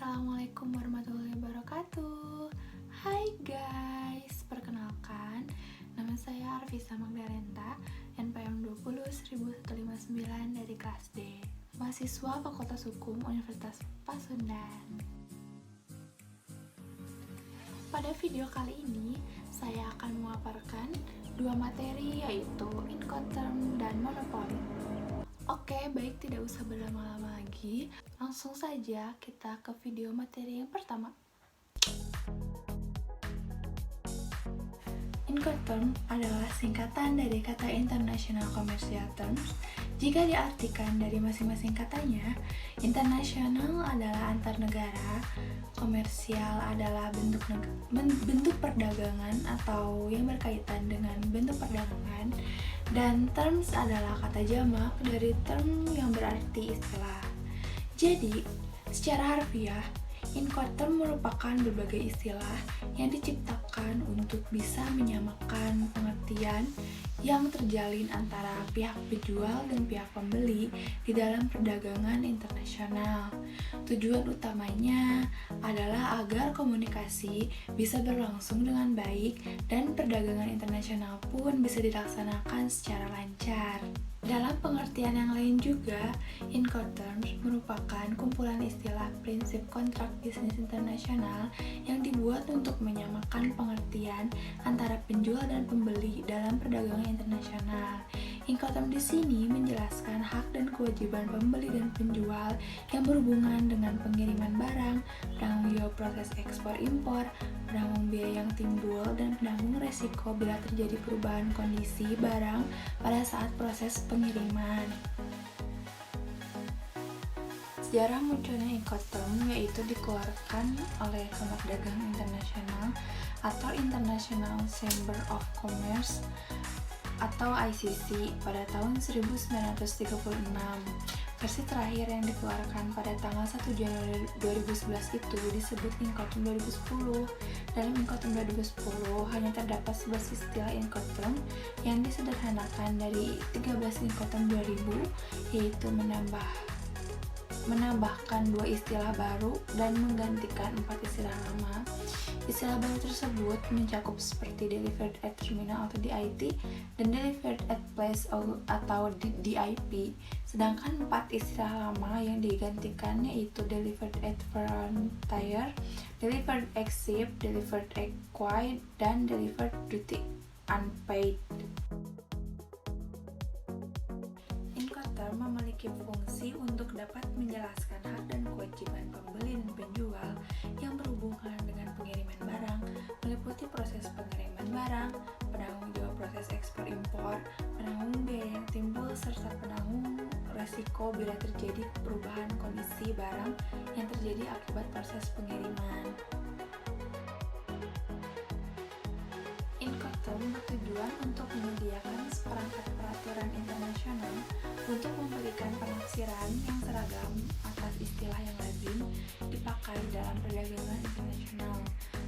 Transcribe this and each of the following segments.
Assalamualaikum warahmatullahi wabarakatuh. Hai guys, perkenalkan, nama saya Arvisa Magdalenta, NPM 20.1159 dari kelas D, mahasiswa Fakultas Hukum Universitas Pasundan. Pada video kali ini, saya akan memaparkan dua materi, yaitu Incoterm dan Monopoli. Oke, baik, tidak usah berlama-lama lagi. Langsung saja kita ke video materi yang pertama. Incoterm adalah singkatan dari kata International Commercial Terms. Jika diartikan dari masing-masing katanya, internasional adalah antar negara, komersial adalah bentuk perdagangan atau yang berkaitan dengan bentuk perdagangan, dan terms adalah kata jamak dari term yang berarti istilah. Jadi, secara harfiah, Incoterm merupakan berbagai istilah yang diciptakan untuk bisa menyamakan pengertian yang terjalin antara pihak penjual dan pihak pembeli di dalam perdagangan internasional. Tujuan utamanya adalah agar komunikasi bisa berlangsung dengan baik dan perdagangan internasional pun bisa dilaksanakan secara lancar. Dalam pengertian yang lain juga, Incoterms merupakan kumpulan istilah prinsip kontrak bisnis internasional yang dibuat untuk menyamakan pengertian antara penjual dan pembeli dalam perdagangan internasional. Incoterm di sini menjelaskan hak dan kewajiban pembeli dan penjual yang berhubungan dengan pengiriman barang, penanggung jawab proses ekspor impor, penanggung biaya yang timbul, dan penanggung resiko bila terjadi perubahan kondisi barang pada saat proses pengiriman. Sejarah munculnya Incoterm yaitu dikeluarkan oleh Kamar Dagang Internasional atau International Chamber of Commerce atau ICC pada tahun 1936. Versi terakhir yang dikeluarkan pada tanggal 1 Januari 2011 itu disebut Incoterm 2010. Dalam Incoterm 2010 hanya terdapat 11 istilah Incoterm yang disederhanakan dari 13 Incoterm 2000, yaitu menambahkan 2 istilah baru dan menggantikan 4 istilah lama. Istilah baru tersebut mencakup seperti delivered at terminal atau DIT dan delivered at place atau DIP. Sedangkan 4 istilah lama yang digantikan yaitu delivered at frontier, delivered at ship, delivered at quay, dan delivered duty unpaid. Incoterm memiliki fungsi untuk dapat menjelaskan hak dan kewajiban pembeli dan penjual yang berhubungan dengan pengiriman barang, meliputi proses pengiriman barang, penanggung jawab proses ekspor impor, penanggung biaya yang timbul, serta penanggung resiko bila terjadi perubahan kondisi barang yang terjadi akibat proses pengiriman. Incoterm bertujuan untuk menyediakan seperangkat peraturan internasional untuk memberikan penafsiran yang seragam atas istilah yang lazim dipakai dalam perdagangan internasional.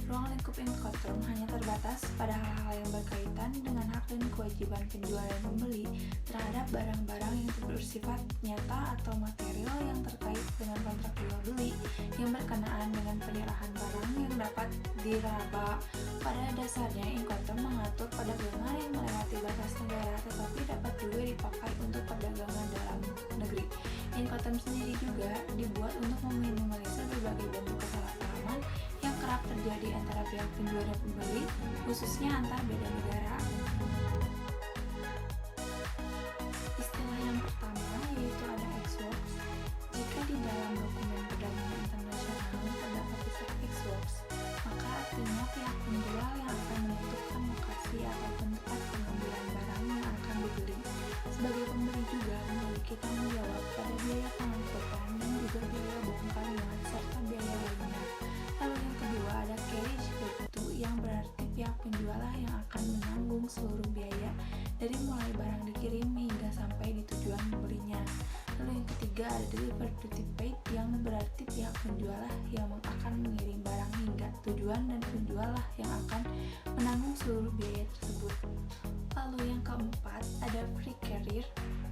Ruang lingkup Incoterm hanya terbatas pada hal-hal yang berkaitan dengan hak dan kewajiban penjual dan pembeli terhadap barang-barang yang bersifat nyata atau material yang terkait dengan kontrak jual beli yang berkenaan dengan penyerahan barang yang dapat diraba. Pada dasarnya, Incoterm mengatur perdagangan yang melewati batas negara, tetapi dapat juga dipakai untuk perdagangan dalam negeri. Incoterm sendiri juga dibuat untuk meminimalisir berbagai bentuk kesalahpahaman yang kerap terjadi antara pihak penjual dan pembeli, khususnya antar beda negara. Istilah yang pertama yaitu ada ex-works. Jika di dalam dokumen perdagangan internasional terdapat istilah ex-works, maka artinya pihak penjual yang akan menentukan lokasi atau tempat pengambilan barang yang akan dibeli. Sebagai pembeli juga memiliki tanggung jawab pada biaya pengangkutan dan juga biaya bongkar muat serta biaya lainnya. Lalu yang kedua ada carriage, yaitu yang berarti pihak penjual lah yang akan menanggung seluruh biaya dari mulai barang dikirim hingga sampai di tujuan pembelinya. Lalu yang ketiga ada delivered duty paid, yang berarti pihak penjual lah yang akan mengirim barang hingga tujuan dan penjual lah yang akan menanggung seluruh biaya tersebut. Lalu yang keempat ada free carrier,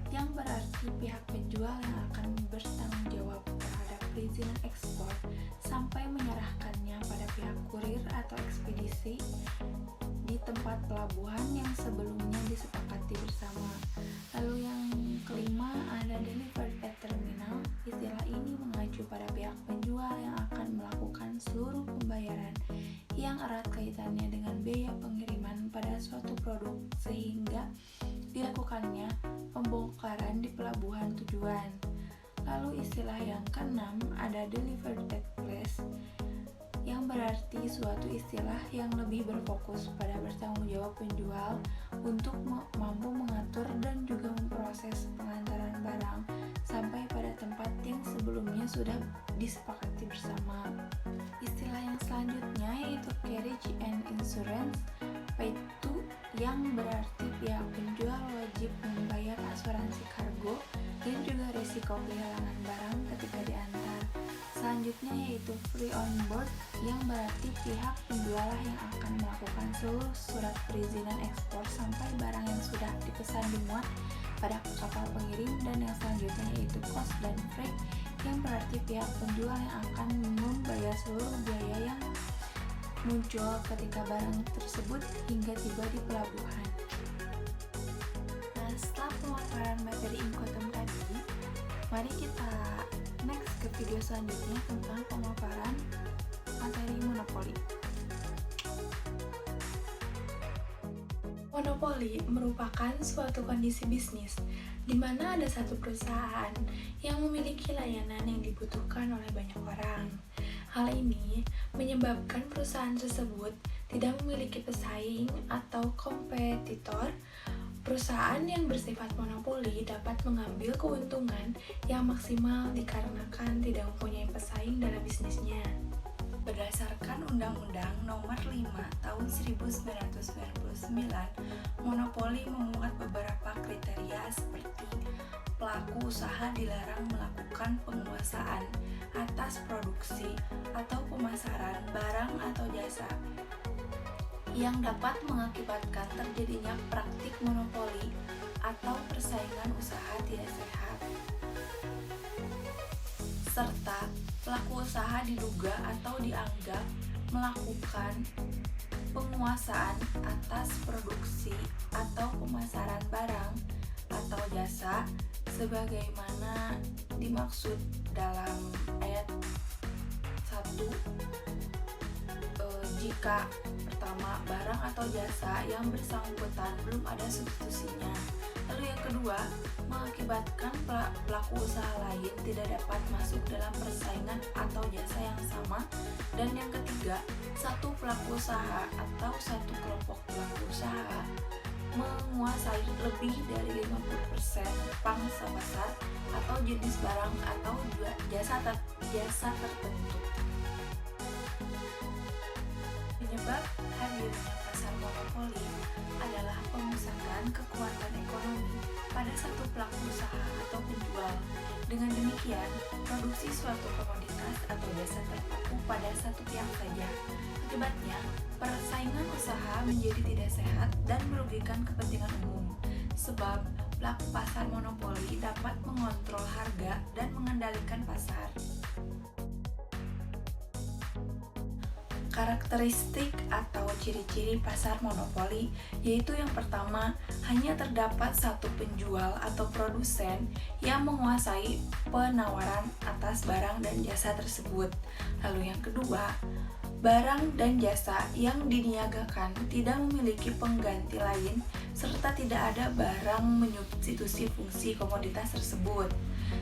yang berarti pihak penjual yang akan bertanggung jawab terhadap perizinan ekspor sampai menyerahkannya pada pihak kurir atau ekspedisi di tempat pelabuhan yang sebelumnya disepakati bersama. Lalu yang kelima ada delivered at terminal. Istilah ini mengacu pada pihak penjual yang akan melakukan seluruh pembayaran yang erat kaitannya dengan biaya pengiriman pada suatu produk sehingga dilakukannya pembongkaran di pelabuhan tujuan. Lalu istilah yang keenam ada delivered at place, yang berarti suatu istilah yang lebih berfokus pada bertanggung jawab penjual untuk mampu mengatur dan juga memproses pengantaran barang sampai pada tempat yang sebelumnya sudah disepakati bersama. Istilah yang selanjutnya yaitu carriage and insurance, yaitu yang berarti pihak penjual wajib membayar asuransi kargo dan juga risiko kehilangan barang ketika diantar. Selanjutnya yaitu free on board, yang berarti pihak penjual lah yang akan melakukan seluruh surat perizinan ekspor sampai barang yang sudah dipesan dimuat pada kapal pengirim. Dan yang selanjutnya yaitu cost dan freight, yang berarti pihak penjual yang akan membayar seluruh biaya yang muncul ketika barang tersebut hingga tiba di pelabuhan. Nah, setelah pemaparan materi Inkotem tadi, mari kita next ke video selanjutnya tentang pemaparan materi monopoli. Monopoli merupakan suatu kondisi bisnis di mana ada satu perusahaan yang memiliki layanan yang dibutuhkan oleh banyak orang. Hal ini menyebabkan perusahaan tersebut tidak memiliki pesaing atau kompetitor. Perusahaan yang bersifat monopoli dapat mengambil keuntungan yang maksimal dikarenakan tidak mempunyai pesaing dalam bisnisnya. Berdasarkan Undang-Undang Nomor 5 Tahun 1999, monopoli memuat beberapa kriteria seperti pelaku usaha dilarang melakukan penguasaan atas produksi atau pemasaran barang atau jasa yang dapat mengakibatkan terjadinya praktik monopoli atau persaingan usaha tidak sehat, serta pelaku usaha diduga atau dianggap melakukan penguasaan atas produksi atau pemasaran barang atau jasa sebagaimana dimaksud dalam ayat 1. Jika pertama, barang atau jasa yang bersangkutan belum ada substitusinya. Lalu yang kedua, mengakibatkan pelaku usaha lain tidak dapat masuk dalam persaingan atau jasa yang sama. Dan yang ketiga, satu pelaku usaha atau satu kelompok pelaku usaha menguasai lebih dari 50% pangsa pasar atau jenis barang atau jasa tertentu. Penyebab hadirnya pasar monopoli adalah pemusatan kekuatan ekonomi pada satu pelaku usaha atau penjual. Dengan demikian, produksi suatu komoditas atau jasa terpaku pada satu pihak saja. Akibatnya, persaingan usaha menjadi tidak sehat dan merugikan kepentingan umum, sebab pelaku pasar monopoli dapat mengontrol harga dan mengendalikan pasar. Karakteristik atau ciri-ciri pasar monopoli yaitu yang pertama, hanya terdapat satu penjual atau produsen yang menguasai penawaran atas barang dan jasa tersebut. Lalu yang kedua, barang dan jasa yang diniagakan tidak memiliki pengganti lain serta tidak ada barang menyubstitusi fungsi komoditas tersebut.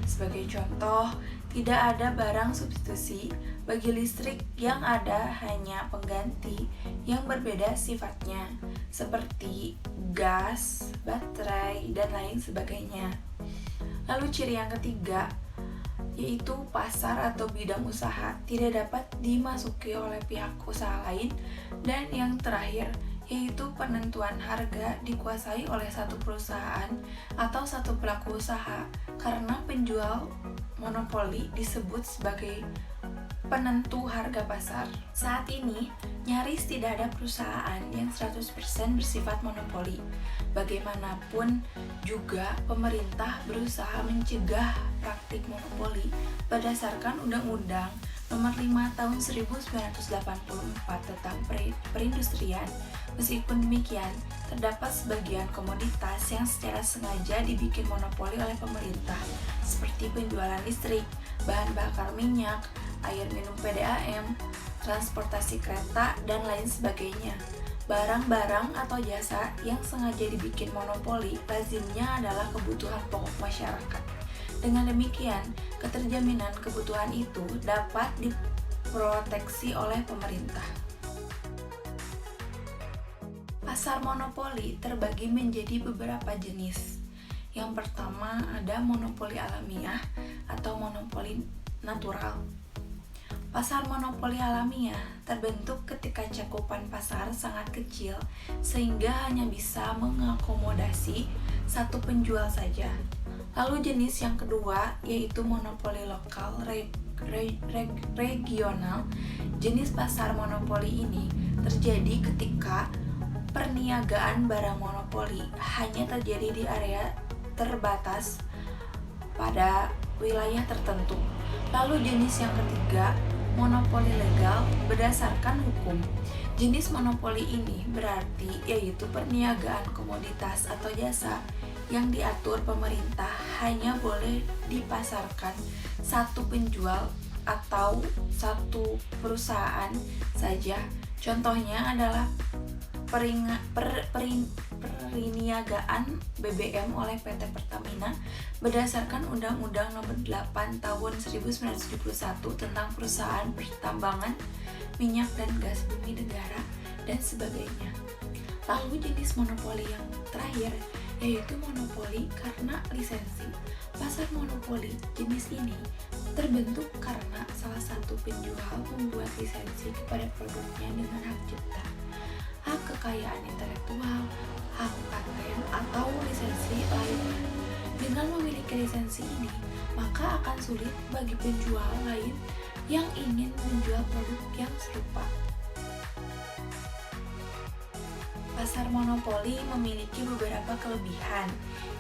Sebagai contoh, tidak ada barang substitusi bagi listrik, yang ada hanya pengganti yang berbeda sifatnya, seperti gas, baterai, dan lain sebagainya. Lalu ciri yang ketiga, yaitu pasar atau bidang usaha tidak dapat dimasuki oleh pihak usaha lain. Dan yang terakhir, yaitu penentuan harga dikuasai oleh satu perusahaan atau satu pelaku usaha, karena penjual monopoli disebut sebagai penentu harga pasar. Saat ini, nyaris tidak ada perusahaan yang 100% bersifat monopoli. Bagaimanapun juga, pemerintah berusaha mencegah praktik monopoli berdasarkan Undang-Undang Nomor 5 tahun 1984 tentang perindustrian. Meskipun demikian, terdapat sebagian komoditas yang secara sengaja dibikin monopoli oleh pemerintah, seperti penjualan listrik, bahan bakar minyak, air minum PDAM, transportasi kereta, dan lain sebagainya. Barang-barang atau jasa yang sengaja dibikin monopoli lazimnya adalah kebutuhan pokok masyarakat. Dengan demikian, keterjaminan kebutuhan itu dapat diproteksi oleh pemerintah. Pasar monopoli terbagi menjadi beberapa jenis. Yang pertama ada monopoli alamiah atau monopoli natural. Pasar monopoli alamiah terbentuk ketika cakupan pasar sangat kecil sehingga hanya bisa mengakomodasi satu penjual saja. Lalu jenis yang kedua yaitu monopoli lokal regional. Jenis pasar monopoli ini terjadi ketika perniagaan barang monopoli hanya terjadi di area terbatas pada wilayah tertentu. Lalu jenis yang ketiga, monopoli legal berdasarkan hukum. Jenis monopoli ini berarti yaitu perniagaan komoditas atau jasa yang diatur pemerintah hanya boleh dipasarkan satu penjual atau satu perusahaan saja. Contohnya adalah perniagaan BBM oleh PT Pertamina berdasarkan Undang-Undang Nomor 8 Tahun 1971 tentang Perusahaan Pertambangan Minyak dan Gas Bumi Negara dan sebagainya. Lalu jenis monopoli yang terakhir yaitu monopoli karena lisensi. Pasar monopoli jenis ini terbentuk karena salah satu penjual membuat lisensi kepada produknya dengan hak cipta, hak kekayaan intelektual, hak paten, atau lisensi lainnya. Dengan memiliki lisensi ini, maka akan sulit bagi penjual lain yang ingin menjual produk yang serupa. Pasar monopoli memiliki beberapa kelebihan,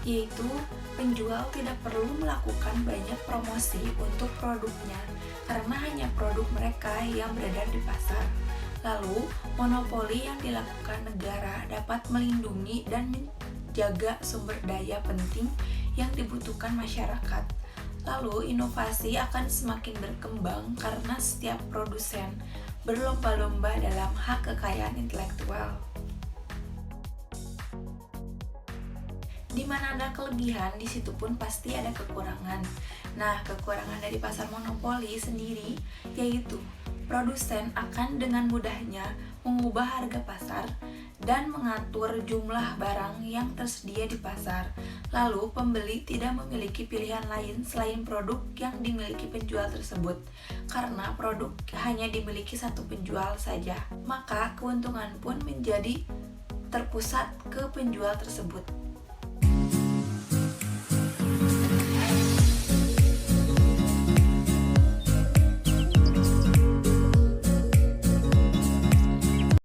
yaitu penjual tidak perlu melakukan banyak promosi untuk produknya karena hanya produk mereka yang beredar di pasar. Lalu, monopoli yang dilakukan negara dapat melindungi dan menjaga sumber daya penting yang dibutuhkan masyarakat. Lalu, inovasi akan semakin berkembang karena setiap produsen berlomba-lomba dalam hak kekayaan intelektual. Di mana ada kelebihan, di situ pun pasti ada kekurangan. Nah, kekurangan dari pasar monopoli sendiri yaitu produsen akan dengan mudahnya mengubah harga pasar dan mengatur jumlah barang yang tersedia di pasar. Lalu, pembeli tidak memiliki pilihan lain selain produk yang dimiliki penjual tersebut, karena produk hanya dimiliki satu penjual saja. Maka, keuntungan pun menjadi terpusat ke penjual tersebut.